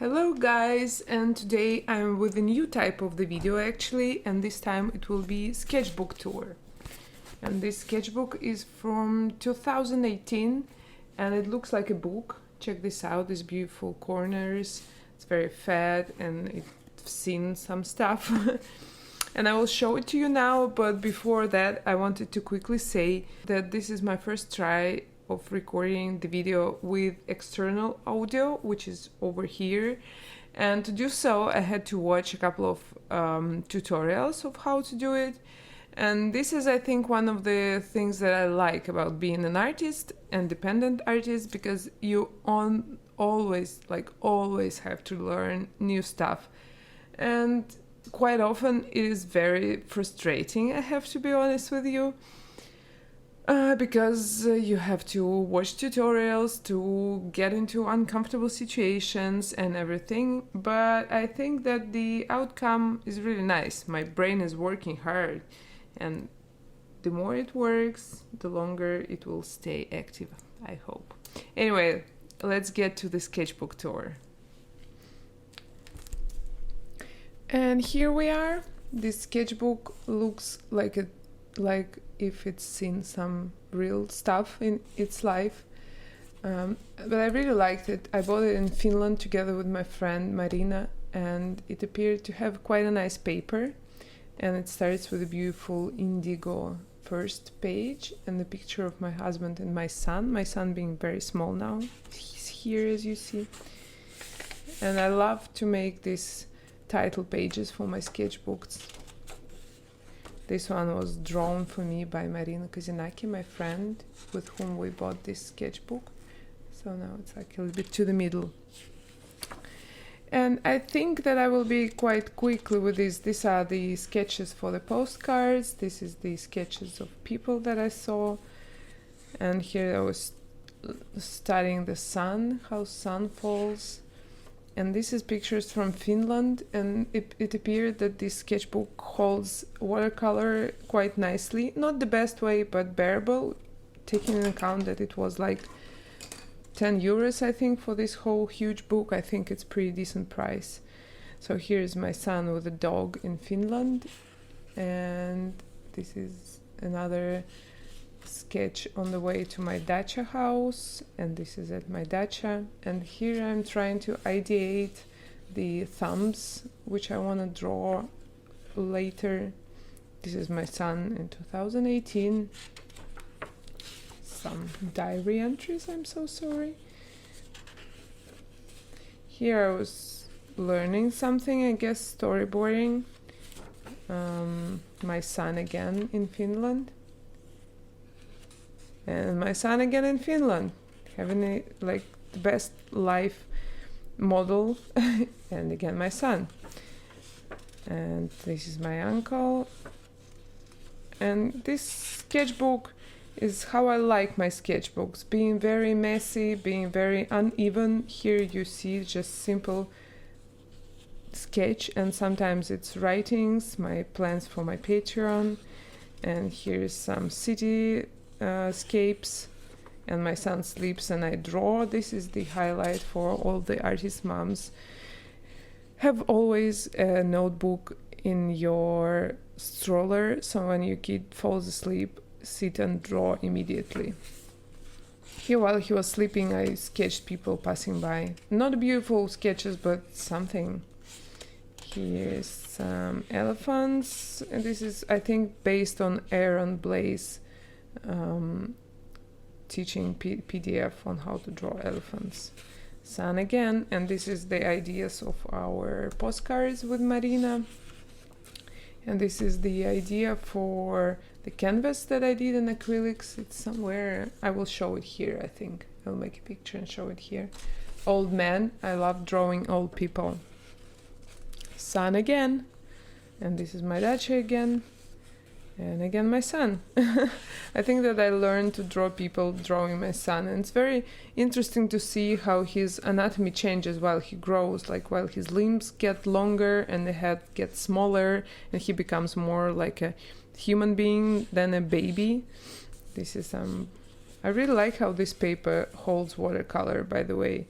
Hello guys, and today I'm with a new type of the video actually, and this time it will be sketchbook tour. And this sketchbook is from 2018 and it looks like a book. Check this out, these beautiful corners. It's very fat and it's seen some stuff. And I will show it to you now, but before that I wanted to quickly say that this is my first try of recording the video with external audio, which is over here. And to do so, I had to watch a couple of tutorials of how to do it. And this is, I think, one of the things that I like about being an artist, independent artist, because you always have to learn new stuff. And quite often it is very frustrating, I have to be honest with you. Because you have to watch tutorials to get into uncomfortable situations and everything, but I think that the outcome is really nice. My brain is working hard, and the more it works, the longer it will stay active, I hope. Anyway, let's get to the sketchbook tour. And here we are. This sketchbook looks like if it's seen some real stuff in its life, but I really liked it. I bought it in Finland together with my friend Marina, and it appeared to have quite a nice paper, and it starts with a beautiful indigo first page and the picture of my husband and my son being very small now. He's here, as you see, and I love to make these title pages for my sketchbooks. This one was drawn for me by Marina Kozinaki, my friend, with whom we bought this sketchbook. So now it's like a little bit to the middle. And I think that I will be quite quickly with this. These are the sketches for the postcards. This is the sketches of people that I saw. And here I was studying the sun, how sun falls. And this is pictures from Finland, and it appeared that this sketchbook holds watercolor quite nicely. Not the best way, but bearable, taking into account that it was like 10 euros, I think, for this whole huge book. I think it's pretty decent price. So here's my son with a dog in Finland, and this is another sketch on the way to my dacha house, and this is at my dacha. And here I'm trying to ideate the thumbs which I want to draw later. This is my son in 2018. Some diary entries, I'm so sorry. Here I was learning something, I guess storyboarding. My son again in Finland. And my son again in Finland, having the best life model. And again my son. And this is my uncle. And this sketchbook is how I like my sketchbooks, being very messy, being very uneven. Here you see just simple sketch, and sometimes it's writings, my plans for my Patreon. And here's some city scapes, and my son sleeps and I draw. This is the highlight for all the artist moms. Have always a notebook in your stroller, so when your kid falls asleep, sit and draw immediately. Here, while he was sleeping, I sketched people passing by. Not beautiful sketches, but something. Here's some elephants, and this is, I think, based on Aaron Blaze teaching PDF on how to draw elephants. Sun again, and this is the ideas of our postcards with Marina. And this is the idea for the canvas that I did in acrylics. It's somewhere, I will show it here, I think. I'll make a picture and show it here. Old man, I love drawing old people. Sun again, and this is my dacha again. And again my son. I think that I learned to draw people drawing my son, and it's very interesting to see how his anatomy changes while he grows, like while his limbs get longer and the head gets smaller and he becomes more like a human being than a baby. This is I really like how this paper holds watercolor, by the way.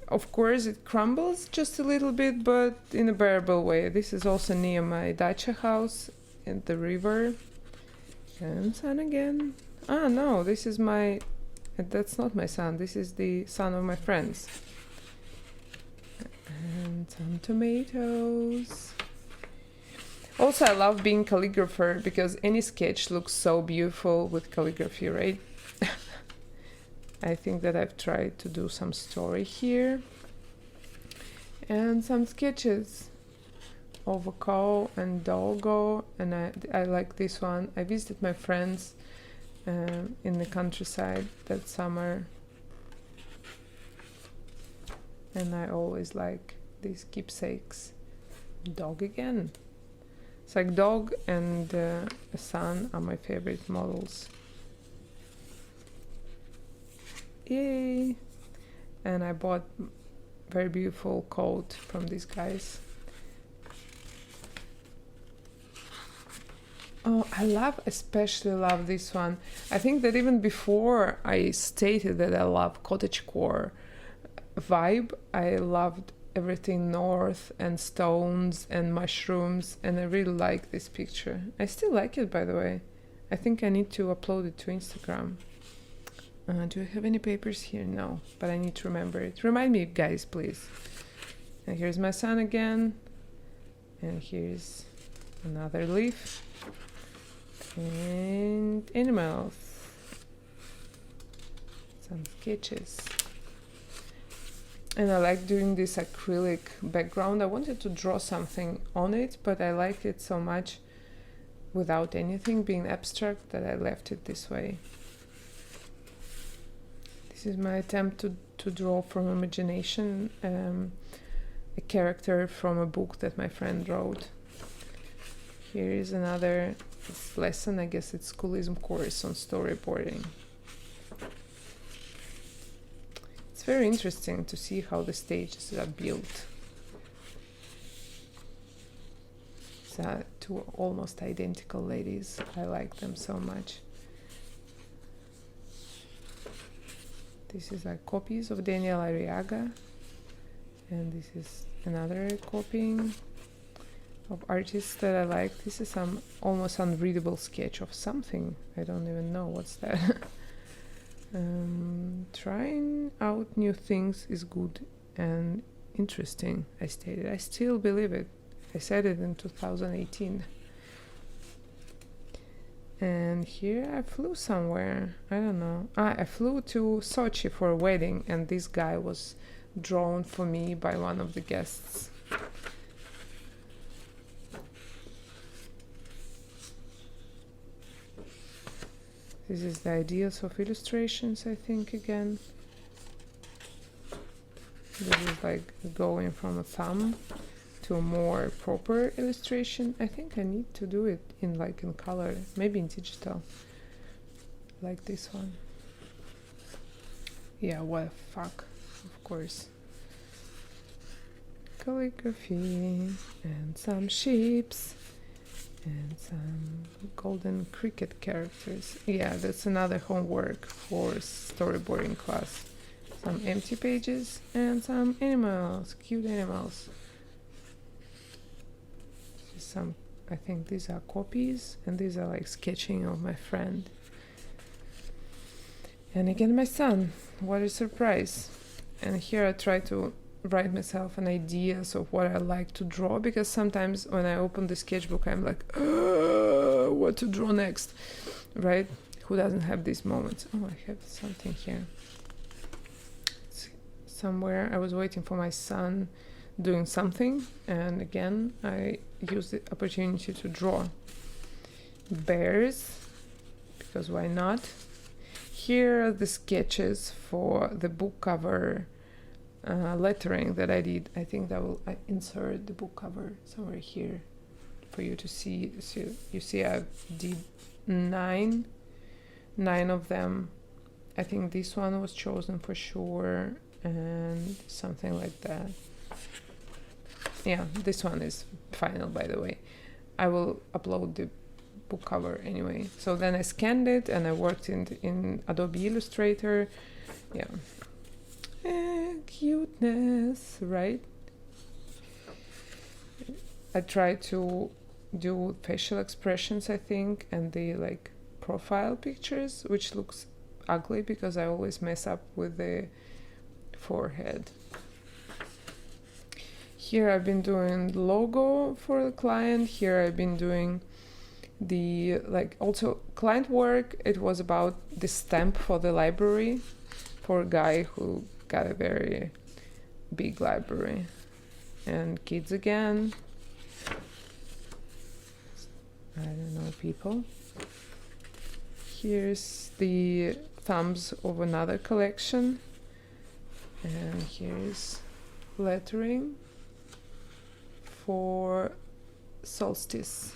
of course it crumbles just a little bit, but in a bearable way. This is also near my dacha house at the river. And sun again. Ah, no, this is my... That's not my son, this is the son of my friends. And some tomatoes. Also, I love being calligrapher because any sketch looks so beautiful with calligraphy, right? I think that I've tried to do some story here. And some sketches of a cow and doggo, and I like this one. I visited my friends in the countryside that summer, and I always like these keepsakes. Dog again. It's like dog and a son are my favorite models. Yay! And I bought very beautiful coat from these guys. Oh, especially love this one. I think that even before I stated that I love cottagecore vibe, I loved everything north and stones and mushrooms, and I really like this picture. I still like it, by the way. I think I need to upload it to Instagram. Do I have any papers here? No, but I need to remember it. Remind me, guys, please. And here's my son again. And here's another leaf. And animals. Some sketches. And I like doing this acrylic background. I wanted to draw something on it, but I liked it so much without anything being abstract that I left it this way. This is my attempt to draw from imagination a character from a book that my friend wrote. Here is another lesson, I guess it's schoolism course on storyboarding. It's very interesting to see how the stages are built. It's two almost identical ladies. I like them so much. This is like copies of Daniel Arriaga, and this is another copying of artists that I like. This is some almost unreadable sketch of something. I don't even know what's that. Trying out new things is good and interesting, I stated. I still believe it. I said it in 2018. And here I flew somewhere. I don't know. I flew to Sochi for a wedding, and this guy was drawn for me by one of the guests. This is the ideas of illustrations, I think, again. This is like going from a thumb to a more proper illustration. I think I need to do it in color, maybe in digital, like this one. Yeah, what the fuck, of course. Calligraphy and some sheeps and some golden cricket characters. Yeah, that's another homework for storyboarding class. Some empty pages and some animals, cute animals. Some, I think these are copies, and these are like sketching of my friend. And again, my son. What a surprise. And here I try to write myself an ideas of what I like to draw, because sometimes when I open the sketchbook I'm like, what to draw next, right? Who doesn't have these moments? Oh, I have something here. It's somewhere. I was waiting for my son doing something, and again I used the opportunity to draw bears, because why not? Here are the sketches for the book cover lettering that I did. I think that I insert the book cover somewhere here for you to see. So you see I did nine of them. I think this one was chosen for sure, and something like that. Yeah, this one is final, by the way. I will upload the book cover anyway. So then I scanned it and I worked in Adobe Illustrator. Yeah. Cuteness, right? I try to do facial expressions, I think, and the like profile pictures, which looks ugly because I always mess up with the forehead. Here I've been doing the logo for the client. Here I've been doing the like also client work. It was about the stamp for the library for a guy who got a very big library. And kids again. I don't know, people. Here's the thumbs of another collection. And here's lettering for solstice.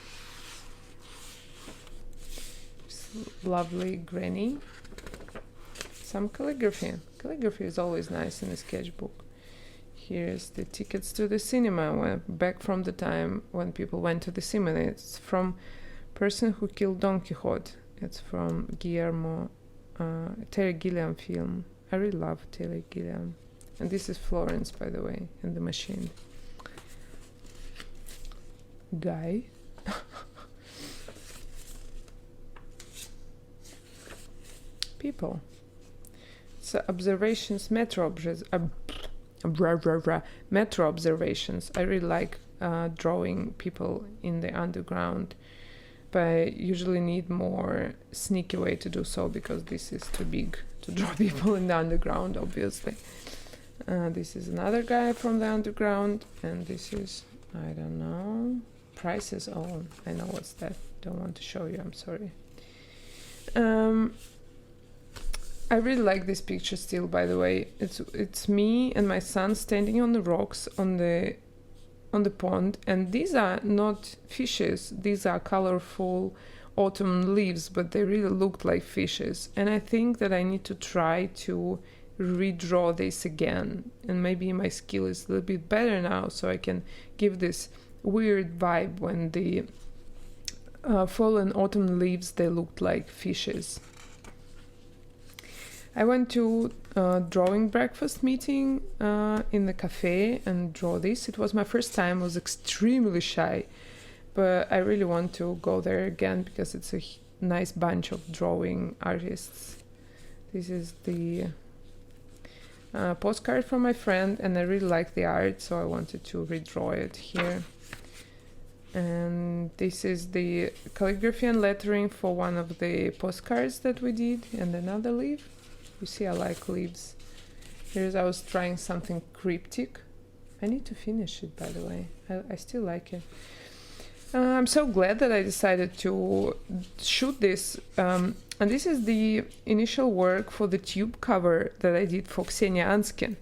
Lovely granny. Some calligraphy. Calligraphy is always nice in a sketchbook. Here's the tickets to the cinema, back from the time when people went to the cinema. It's from Person Who Killed Don Quixote. It's from Terry Gilliam film. I really love Terry Gilliam. And this is Florence, by the way, in the machine. Guy. People. So observations, metro observations. I really like drawing people in the underground, but I usually need more sneaky way to do so because this is too big to draw people in the underground, obviously. This is another guy from the underground, and this is, I don't know, Price's Own. I know what's that. Don't want to show you, I'm sorry. I really like this picture still, by the way. It's me and my son standing on the rocks on the pond, and these are not fishes. These are colorful autumn leaves, but they really looked like fishes. And I think that I need to try to redraw this again, and maybe my skill is a little bit better now, so I can give this weird vibe when the fallen autumn leaves, they looked like fishes. I went to a drawing breakfast meeting in the cafe and draw this. It was my first time. I was extremely shy, but I really want to go there again because it's a nice bunch of drawing artists. This is the postcard from my friend, and I really like the art, so I wanted to redraw it here. And this is the calligraphy and lettering for one of the postcards that we did, and another leaf. You see, I like leaves. Here's, I was trying something cryptic. I need to finish it, by the way. I still like it. I'm so glad that I decided to shoot this. And this is the initial work for the tube cover that I did for Ksenia Anskin.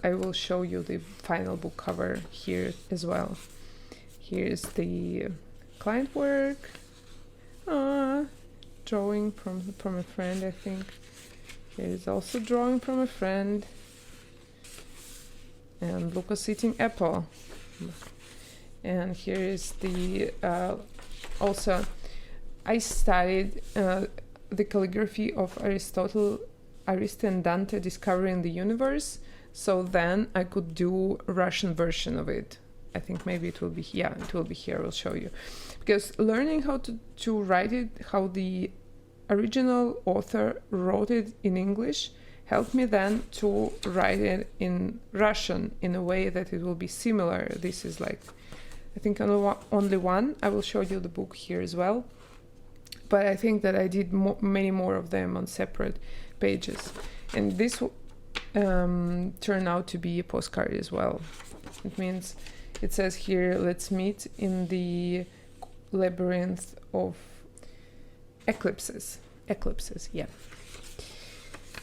I will show you the final book cover here as well. Here's the client work. Drawing from a friend, I think. Here's also drawing from a friend. And Lucas eating apple. And here is the also I studied the calligraphy of Aristotle and Dante discovering the universe, so then I could do a Russian version of it. I think maybe it will be here. It will be here. I'll show you, because learning how to write it, how the original author wrote it in English, helped me then to write it in Russian in a way that it will be similar. This is like, I think only one. I will show you the book here as well. But I think that I did many more of them on separate pages. And this turned out to be a postcard as well. It means, it says here, let's meet in the labyrinth of eclipses. Eclipses, yeah.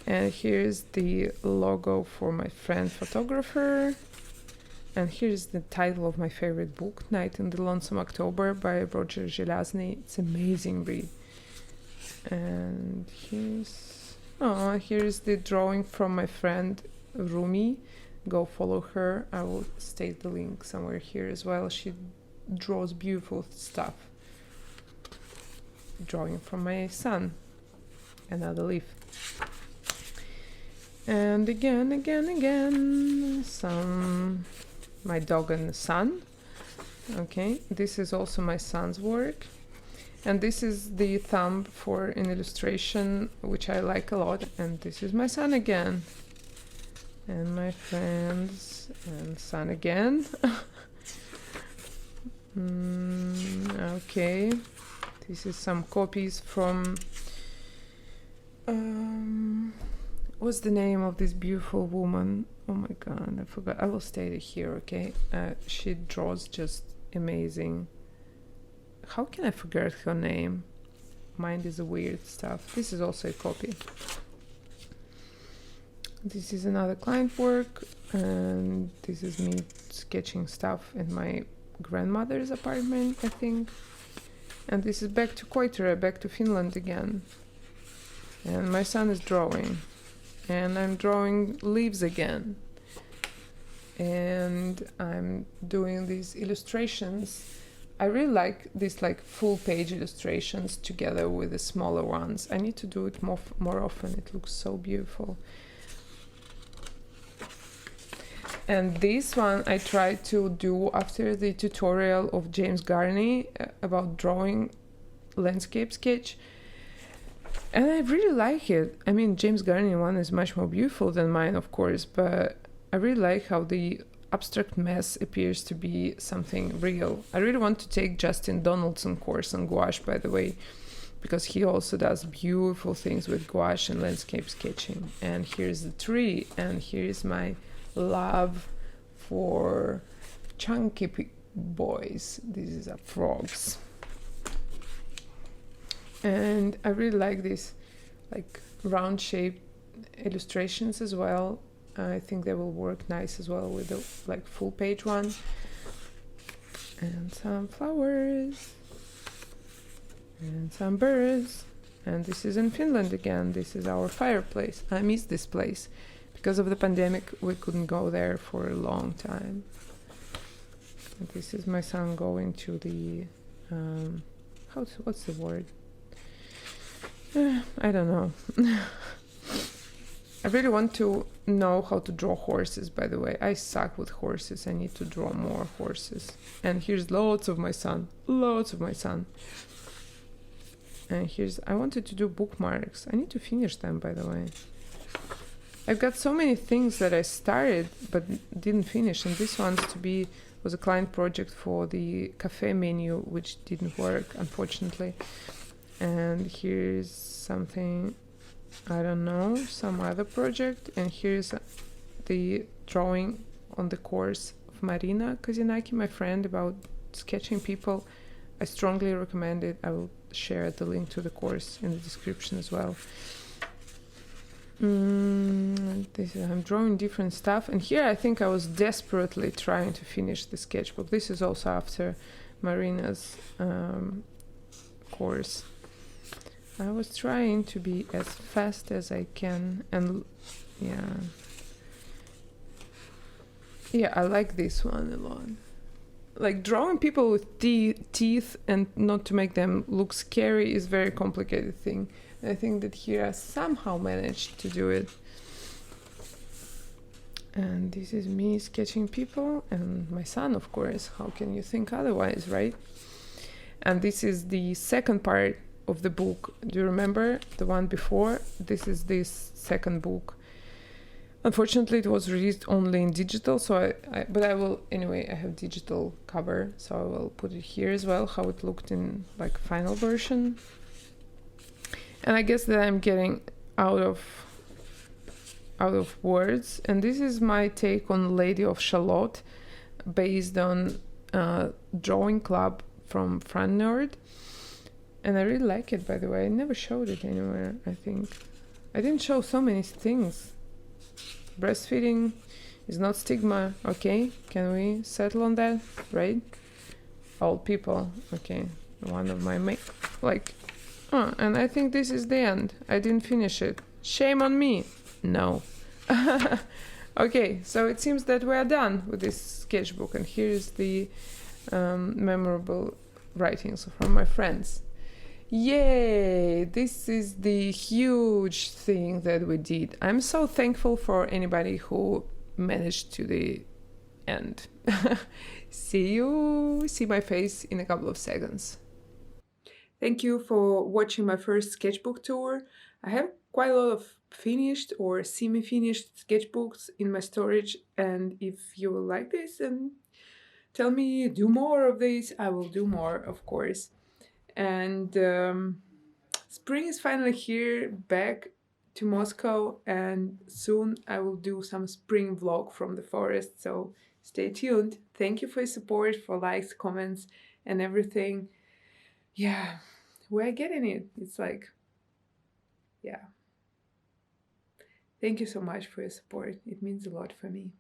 And here's the logo for my friend photographer. And here's the title of my favorite book, Night in the Lonesome October by Roger Zelazny. It's an amazing read. And here's the drawing from my friend Rumi. Go follow her. I will state the link somewhere here as well. She draws beautiful stuff. Drawing from my son. Another leaf. And again, my dog and the sun. Okay, this is also my son's work. And this is the thumb for an illustration, which I like a lot. And this is my son again. And my friends, and son again. Okay, this is some copies from... what's the name of this beautiful woman? Oh my god, I forgot. I will state it here, okay? She draws just amazing. How can I forget her name? Mind is a weird stuff. This is also a copy. This is another client work, and this is me sketching stuff in my grandmother's apartment, I think. And this is back to Koitere, back to Finland again. And my son is drawing. And I'm drawing leaves again. And I'm doing these illustrations. I really like these like full page illustrations together with the smaller ones. I need to do it more often. It looks so beautiful. And this one I tried to do after the tutorial of James Garney about drawing landscape sketch. And I really like it. I mean, James Garney one is much more beautiful than mine, of course, but I really like how the abstract mess appears to be something real. I really want to take Justin Donaldson course on gouache, by the way, because he also does beautiful things with gouache and landscape sketching. And here's the tree, and here's my love for chunky boys. These are frogs. And I really like these like round shaped illustrations as well. I think they will work nice as well with the like full page one. And some flowers and some birds. And this is in Finland again. This is our fireplace. I miss this place. Because of the pandemic, we couldn't go there for a long time. And this is my son going to the what's the word? I don't know. I really want to know how to draw horses, by the way. I suck with horses. I need to draw more horses. And here's lots of my son. And here's, I wanted to do bookmarks. I need to finish them, by the way. I've got so many things that I started but didn't finish, and this one was a client project for the cafe menu, which didn't work, unfortunately. And here's something, I don't know, some other project, and here's the drawing on the course of Marina Kozinaki, my friend, about sketching people. I strongly recommend it. I will share the link to the course in the description as well. I'm drawing different stuff, and here I think I was desperately trying to finish the sketchbook. This is also after Marina's course. I was trying to be as fast as I can, and yeah, I like this one a lot. Like drawing people with teeth and not to make them look scary is a very complicated thing. I think that here I somehow managed to do it. And this is me sketching people and my son, of course. How can you think otherwise, right? And this is the second part of the book. Do you remember the one before? This is this second book. Unfortunately, it was released only in digital, so but I will, anyway, I have digital cover, so I will put it here as well, how it looked in like final version. And I guess that I'm getting out of words. And this is my take on Lady of Shalott, based on Drawing Club from Fran Nerd. And I really like it, by the way. I never showed it anywhere, I think. I didn't show so many things. Breastfeeding is not stigma, okay? Can we settle on that, right? Old people, okay. One of my and I think this is the end. I didn't finish it. Shame on me. No. Okay, so it seems that we are done with this sketchbook, and here's the memorable writings from my friends. Yay! This is the huge thing that we did. I'm so thankful for anybody who managed to the end. See my face in a couple of seconds. Thank you for watching my first sketchbook tour. I have quite a lot of finished or semi-finished sketchbooks in my storage, and if you like this and tell me do more of this, I will do more, of course. And spring is finally here, back to Moscow, and soon I will do some spring vlog from the forest, so stay tuned. Thank you for your support, for likes, comments, and everything. Yeah, we're getting it. It's like, yeah. Thank you so much for your support. It means a lot for me.